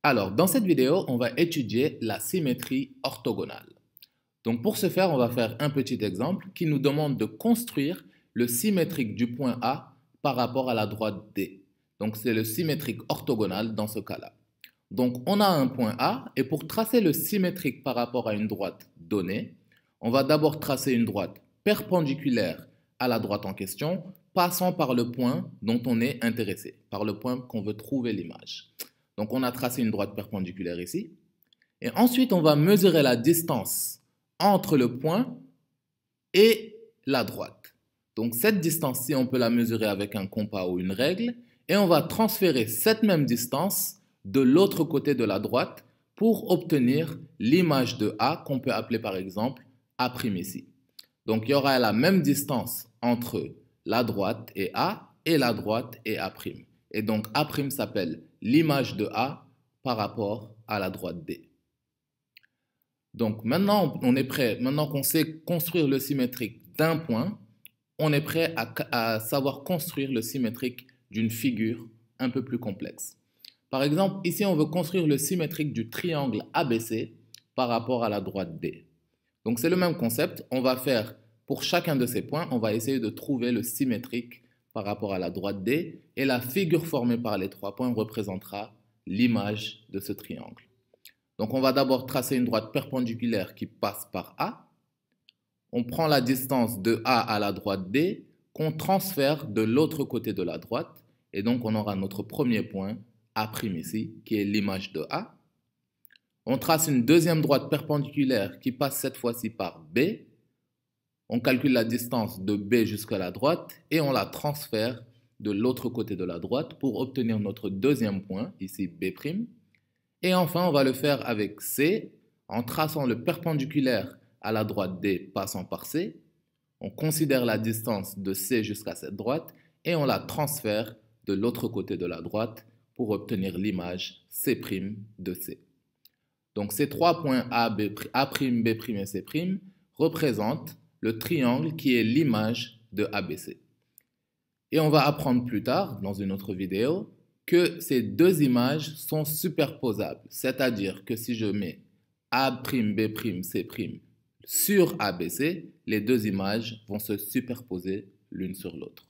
Alors, dans cette vidéo, on va étudier la symétrie orthogonale. Donc, pour ce faire, on va faire un petit exemple qui nous demande de construire le symétrique du point A par rapport à la droite D. Donc, c'est le symétrique orthogonal dans ce cas-là. Donc, on a un point A et pour tracer le symétrique par rapport à une droite donnée, on va d'abord tracer une droite perpendiculaire à la droite en question, passant par le point dont on est intéressé, par le point qu'on veut trouver l'image. Donc, on a tracé une droite perpendiculaire ici. Et ensuite, on va mesurer la distance entre le point et la droite. Donc, cette distance-ci, on peut la mesurer avec un compas ou une règle. Et on va transférer cette même distance de l'autre côté de la droite pour obtenir l'image de A qu'on peut appeler par exemple A' ici. Donc, il y aura la même distance entre la droite et A et la droite et A'. Et donc, A' s'appelle l'image de A par rapport à la droite D. Donc, maintenant, on est prêt, maintenant qu'on sait construire le symétrique d'un point, on est prêt à savoir construire le symétrique d'une figure un peu plus complexe. Par exemple, ici, on veut construire le symétrique du triangle ABC par rapport à la droite D. Donc, c'est le même concept. On va faire, pour chacun de ces points, on va essayer de trouver le symétrique par rapport à la droite D. Et la figure formée par les trois points représentera l'image de ce triangle. Donc, on va d'abord tracer une droite perpendiculaire qui passe par A. On prend la distance de A à la droite D qu'on transfère de l'autre côté de la droite. Et donc, on aura notre premier point, A' ici, qui est l'image de A. On trace une deuxième droite perpendiculaire qui passe cette fois-ci par B. On calcule la distance de B jusqu'à la droite et on la transfère de l'autre côté de la droite pour obtenir notre deuxième point, ici B'. Et enfin, on va le faire avec C en traçant le perpendiculaire à la droite D passant par C. On considère la distance de C jusqu'à cette droite et on la transfère de l'autre côté de la droite pour obtenir l'image C' de C. Donc ces trois points A', B' et C' représentent le triangle qui est l'image de ABC. Et on va apprendre plus tard, dans une autre vidéo, que ces deux images sont superposables. C'est-à-dire que si je mets A', B', C' sur ABC, les deux images vont se superposer l'une sur l'autre.